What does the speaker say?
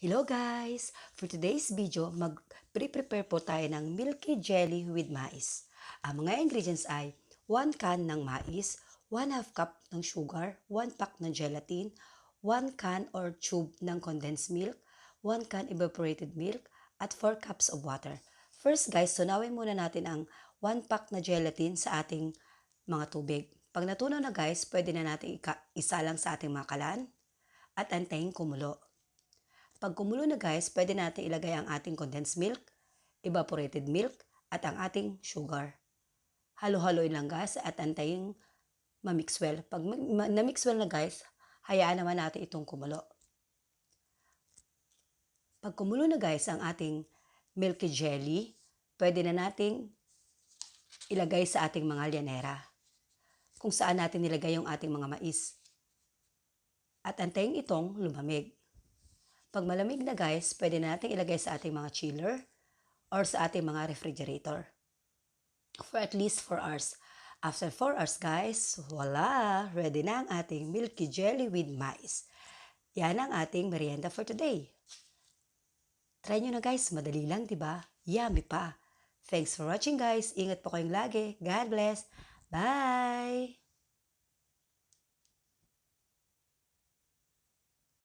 Hello guys! For today's video, mag-prepare po tayo ng milky jelly with mais. Ang mga ingredients ay 1 can ng mais, 1/2 cup ng sugar, 1 pack ng gelatin, 1 can or tube ng condensed milk, 1 can evaporated milk, at 4 cups of water. First guys, tunawin muna natin ang 1 pack na gelatin sa ating mga tubig. Pag natunaw na guys, pwede na natin isalang sa ating mga kalan at antayin kumulo. Pag kumulo na guys, pwede natin ilagay ang ating condensed milk, evaporated milk, at ang ating sugar. Halo-haloin lang guys at antayin ma-mix well. Pag na-mix well na guys, hayaan naman natin itong kumulo. Pag kumulo na guys ang ating milky jelly, pwede na nating ilagay sa ating mga lyanera kung saan natin nilagay yung ating mga mais. At antayin itong lumamig. Pag malamig na guys, pwede na natin ilagay sa ating mga chiller or sa ating mga refrigerator for at least 4 hours. After 4 hours guys, voila! Ready na ang ating milky jelly with mais. Yan ang ating merienda for today. Try nyo na guys, madali lang diba? Yummy pa! Thanks for watching guys. Ingat po kayong lagi. God bless. Bye!